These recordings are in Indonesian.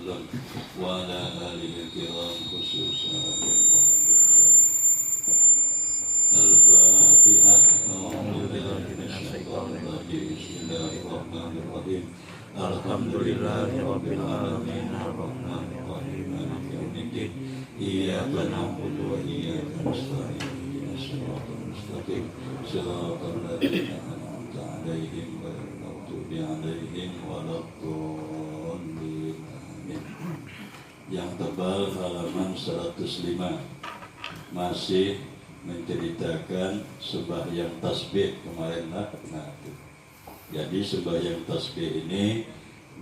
وسلم وعلى آله الكرام خصوصا الفاتحة. أعوذ بالله من الشيطان الرجيم. بسم الله الرحمن الرحيم. الحمد لله رب العالمين الرحمن الرحيم مالك يوم الدين إياك نعبد وإياك نستعين اهدنا الصراط المستقيم صراط الذين أنعمت عليهم غير المغضوب عليهم ولا الضالين آمين. Yang tebal halaman 105 masih menceritakan sembahyang tasbih kemarin lah. Jadi sembahyang tasbih ini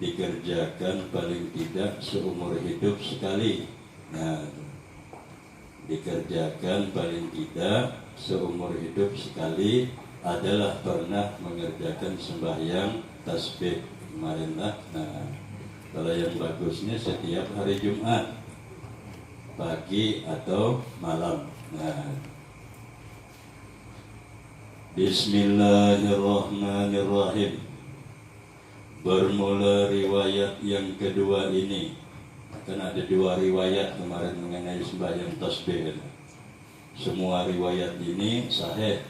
dikerjakan paling tidak seumur hidup sekali. Dikerjakan paling tidak seumur hidup sekali adalah pernah mengerjakan sembahyang tasbih kemarin lah. Kalau yang bagusnya setiap hari Jumat pagi atau malam. Bismillahirrahmanirrahim. Bermula riwayat yang kedua ini. Kan ada dua riwayat kemarin mengenai sembahyang tasbih. Semua riwayat ini sahih.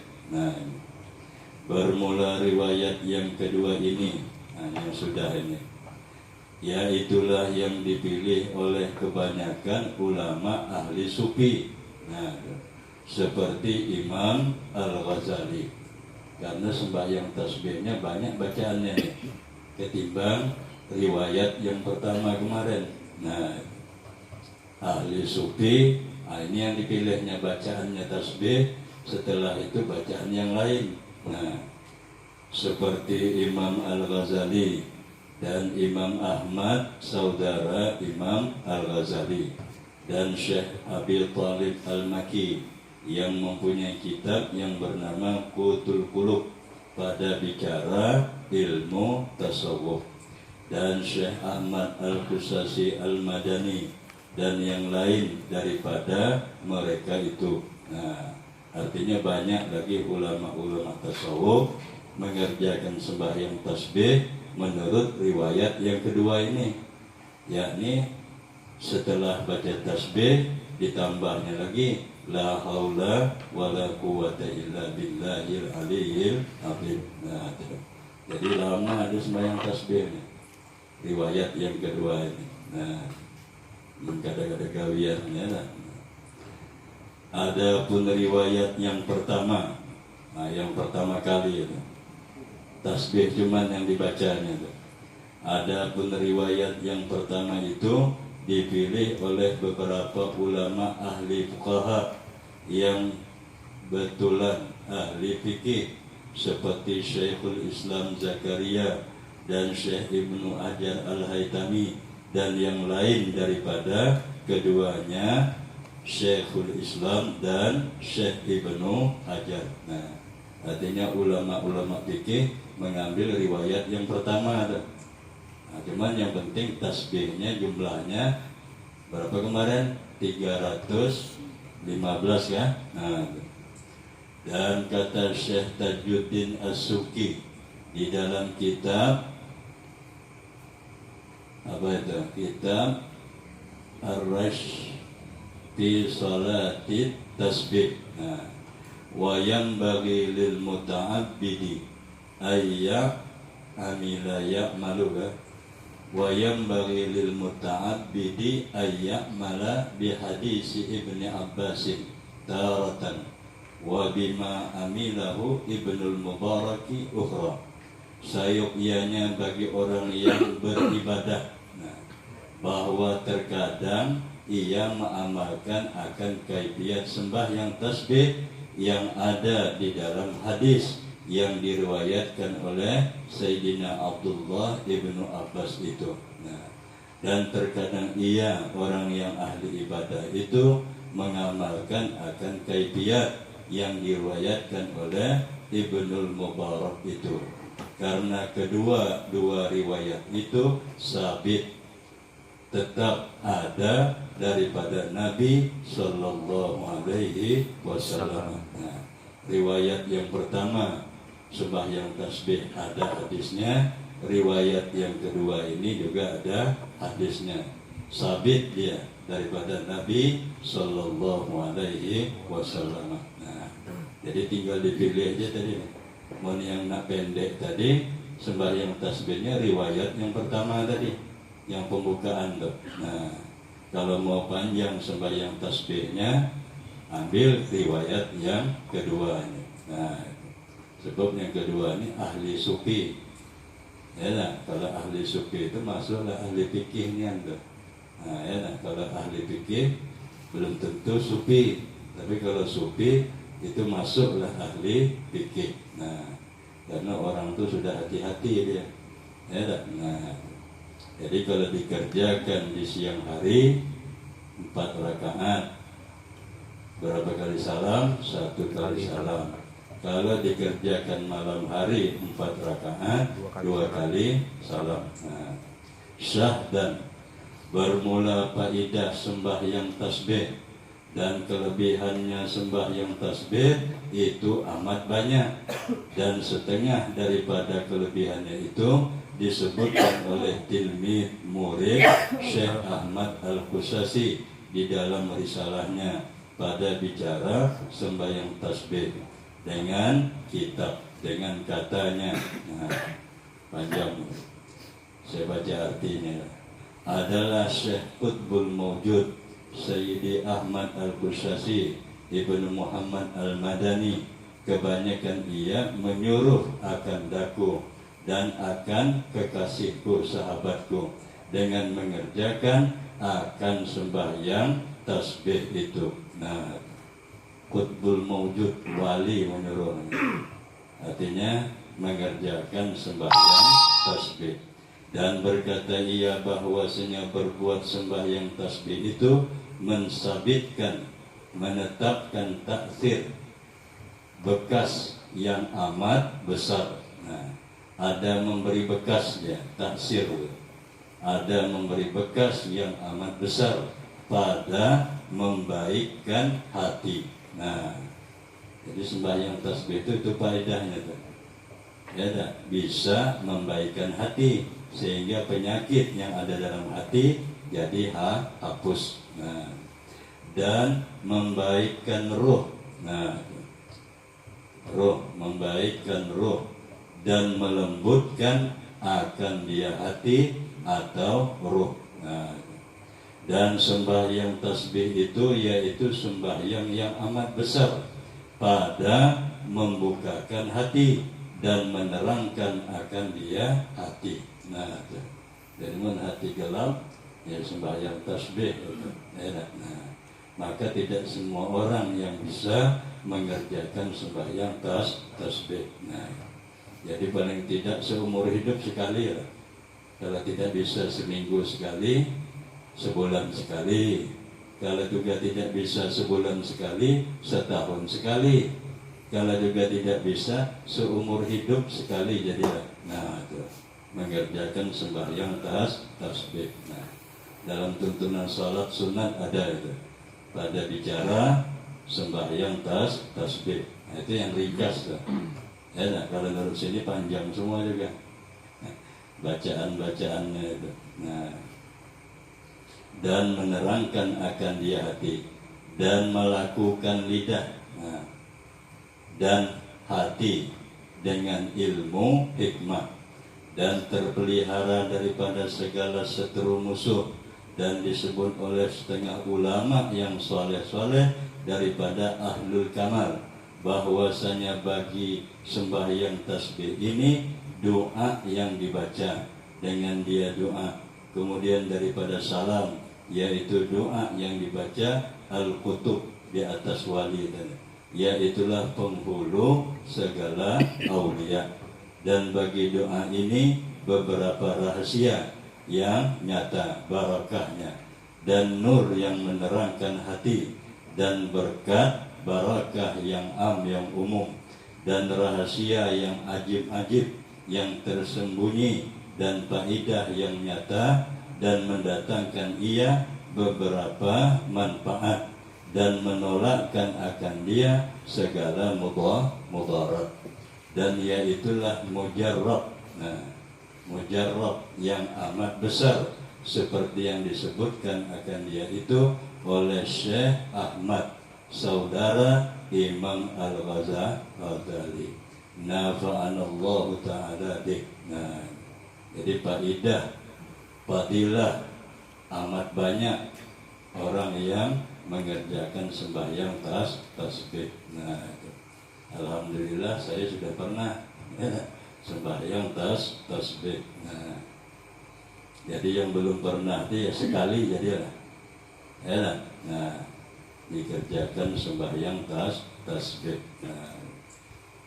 Bermula riwayat yang kedua ini. Yang sudah ini. Yaitulah yang dipilih oleh kebanyakan ulama ahli sufi. Seperti Imam Al-Ghazali. Karena sembahyang tasbihnya banyak bacaannya nih, ketimbang riwayat yang pertama kemarin. Ahli sufi, ini yang dipilihnya bacaannya tasbih, setelah itu bacaan yang lain. Seperti Imam Al-Ghazali dan Imam Ahmad, saudara Imam Al-Ghazali, dan Syekh Abi Thalib Al-Maki yang mempunyai kitab yang bernama Qutul Qulub pada bicara ilmu tasawuf, dan Syekh Ahmad Al-Qusasi Al-Madani dan yang lain daripada mereka itu. Artinya banyak lagi ulama-ulama tasawuf mengerjakan sembahyang tasbih menurut riwayat yang kedua ini, yakni setelah baca tasbih ditambahnya lagi la haula wala quwata illa billahil aliyyil azim. Jadi lama ada sembahyang tasbih ini, riwayat yang kedua ini. Kadang-kadang gawiannya lah. Ada pun riwayat yang pertama, yang pertama kali itu tasbih cuman yang dibacanya itu. Ada pun riwayat yang pertama itu dipilih oleh beberapa ulama ahli fuqaha yang betulan ahli fikih seperti Syekhul Islam Zakaria dan Syekh Ibnu Hajar Al-Haytami dan yang lain daripada keduanya Syekhul Islam dan Syekh Ibnu Hajar. Artinya ulama-ulama fikih mengambil riwayat yang pertama. Cuman yang penting tasbihnya jumlahnya berapa kemarin? 315 ya. Dan kata Syekh Tajuddin As-Suki di dalam kitab apa itu? Kitab Ar-Rash fi Salatit Tasbih. Wa yanbaghi lil muta'abbidi ayya amila ya'malu wa yanbaghi lil muta'abbidi ayya'mala bi hadisi Ibnu Abbas taratan wa bima amilahu Ibnul Mubaraki ukhra. Sayuqyanya bagi orang yang beribadah bahwa terkadang ia mengamalkan akan kaifiat sembahyang tasbih yang ada di dalam hadis yang diriwayatkan oleh Sayyidina Abdullah ibnu Abbas itu. Dan terkadang ia orang yang ahli ibadah itu mengamalkan akan kaifiat yang diriwayatkan oleh Ibnul Mubarak itu. Karena dua riwayat itu sabit, tetap ada daripada Nabi Sallallahu Alaihi Wasallam. Riwayat yang pertama sembahyang tasbih ada hadisnya, riwayat yang kedua ini juga ada hadisnya, sabit dia daripada Nabi Sallallahu Alaihi Wasallam. Nah, jadi tinggal dipilih aja tadi. Mau yang nak pendek tadi, sembahyang tasbihnya riwayat yang pertama tadi, yang pembukaan tuh. Nah, kalau mau panjang sembahyang tasbihnya, ambil riwayat yang kedua ini. Nah, sebab yang kedua ini ahli sufi. Ya, nah, kalau ahli sufi itu masuklah ahli fikihnya tuh. Nah, ya, nah, kalau ahli fikih belum tentu sufi, tapi kalau sufi itu masuklah ahli fikih. Nah, karena orang itu sudah hati-hati dia. Ya, nah, jadi kalau dikerjakan di siang hari 4 rakaat, berapa kali salam? 1 kali salam. Kalau dikerjakan malam hari 4 rakaat, 2 kali salam. Nah, syah dan bermula faidah sembahyang tasbih dan kelebihannya sembahyang tasbih itu amat banyak, dan setengah daripada kelebihannya itu disebutkan oleh tilmid murid Syekh Ahmad Al-Qusasi di dalam risalahnya pada bicara sembahyang tasbih dengan kitab, dengan katanya. Nah, panjang, saya baca artinya. Adalah Syekh Qutbul Mawjud Sayyidi Ahmad Al-Qusasi Ibnu Muhammad Al-Madani. Kebanyakan ia menyuruh akan daku dan akan kekasihku sahabatku dengan mengerjakan akan sembahyang tasbih itu. Nah, Qutbul Mawjud, wali menyuruh, artinya mengerjakan sembahyang tasbih. Dan berkata ia bahwasanya berbuat sembahyang tasbih itu mensabitkan, menetapkan taksir bekas yang amat besar. Nah, ada memberi bekasnya, taksir, ada memberi bekas yang amat besar pada membaikkan hati. Nah, jadi sembahyang tasbih itu faedahnya tuh. Ya, bisa membaikkan hati sehingga penyakit yang ada dalam hati jadi hapus. Nah, dan membaikkan ruh. Nah, membaikkan ruh dan melembutkan akan dia hati atau ruh. Nah, dan sembahyang tasbih itu yaitu sembahyang yang amat besar pada membukakan hati dan menerangkan akan dia hati. Nah, jadi hati gelap ya sembahyang tasbih. Nah, maka tidak semua orang yang bisa mengerjakan sembahyang tasbih. Nah, jadi paling tidak seumur hidup sekali ya. Kalau tidak bisa seminggu sekali, sebulan sekali. Kalau juga tidak bisa sebulan sekali, setahun sekali. Kalau juga tidak bisa seumur hidup sekali jadilah. Nah, itu mengerjakan sembahyang tasbih. Nah, dalam tuntunan salat sunat ada itu. Pada bicara sembahyang tasbih. Nah, itu yang ringkas tuh. Ya, nah, kalau menurut sini panjang semua juga. Nah, bacaan-bacaannya itu. Nah, dan menerangkan akan dia hati dan melakukan lidah. Nah, dan hati dengan ilmu hikmah dan terpelihara daripada segala seteru musuh, dan disebut oleh setengah ulama yang soleh-soleh daripada ahlul kamal bahwasanya bagi sembahyang tasbih ini doa yang dibaca dengan dia doa, kemudian daripada salam yaitu doa yang dibaca al-kutub di atas wali tadi, yaitulah penghulu segala aulia. Dan bagi doa ini beberapa rahasia yang nyata barakahnya, dan nur yang menerangkan hati, dan berkat barakah yang yang umum, dan rahasia yang ajib-ajib yang tersembunyi, dan faedah yang nyata, dan mendatangkan ia beberapa manfaat, dan menolakkan akan dia segala mudarat. Dan iaitulah mujarrab. Nah, mujarrab yang amat besar seperti yang disebutkan akan dia itu oleh Syekh Ahmad saudara Imam Al-Ghazali. Nafa'anallahu ta'ala bih. Nah, jadi fadilah amat banyak orang yang mengerjakan sembahyang tasbih. Nah, itu. Alhamdulillah saya sudah pernah sembahyang tasbih. Nah, jadi yang belum pernah itu ya sekali jadilah. Ya, nah, dikerjakan sembahyang tasbih. Nah,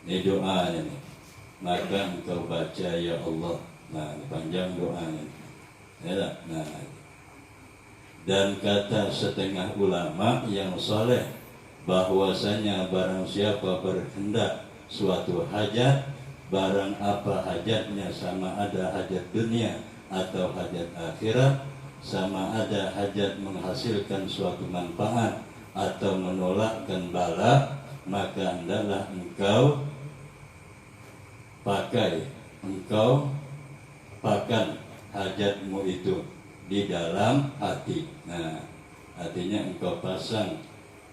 ini doanya nih. Maka engkau baca ya Allah. Nah, panjang doanya. Ya, nah. Dan kata setengah ulama yang soleh bahwasanya barang siapa berhendak suatu hajat, barang apa hajatnya, sama ada hajat dunia atau hajat akhirat, sama ada hajat menghasilkan suatu manfaat atau menolakkan bala, maka hendaklah engkau pakan hajatmu itu di dalam hati. Nah, artinya engkau pasang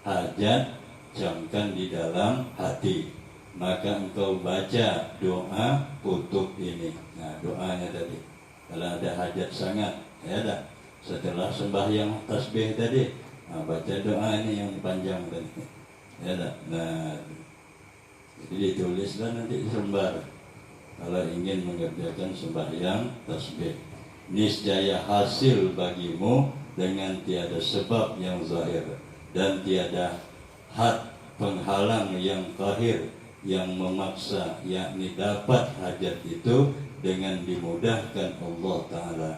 hajat, camkan di dalam hati. Maka engkau baca doa kutub ini. Nah, doanya tadi. Kalau ada hajat sangat, ya dah. Setelah sembahyang tasbih tadi, nah, baca doa ini yang panjang tadi. Ya dah. Nah, jadi ditulislah nanti selembar. Kalau ingin mengerjakan sembahyang tasbih, niscaya hasil bagimu dengan tiada sebab yang zahir dan tiada had penghalang yang qahir yang memaksa, yakni dapat hajat itu dengan dimudahkan Allah Ta'ala,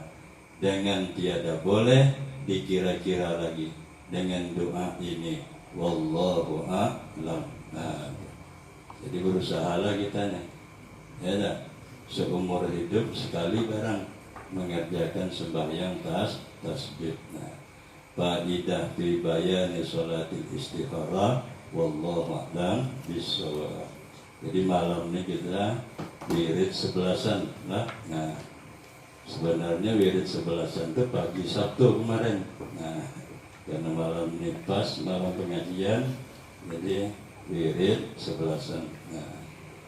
dengan tiada boleh dikira-kira lagi dengan doa ini. Wallahu a'lam. Nah, jadi berusahalah kita nih, ya dah, seumur hidup sekali barang mengerjakan sembahyang tasbih. Nah, faidah fi bayani sholatil istikharah wallahu a'lam bishawab. Jadi malam ini kita wirid 11-an lah. Nah, sebenarnya wirid 11-an itu pagi Sabtu kemarin. Nah, karena malam ini pas malam pengajian, jadi wirid 11-an. Nah,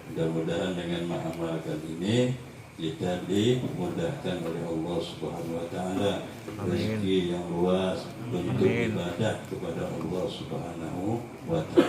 mudah-mudahan dengan mengamalkan ini kita dimudahkan oleh Allah Subhanahu wa Ta'ala rezeki yang luas untuk ibadah kepada Allah Subhanahu wa Ta'ala.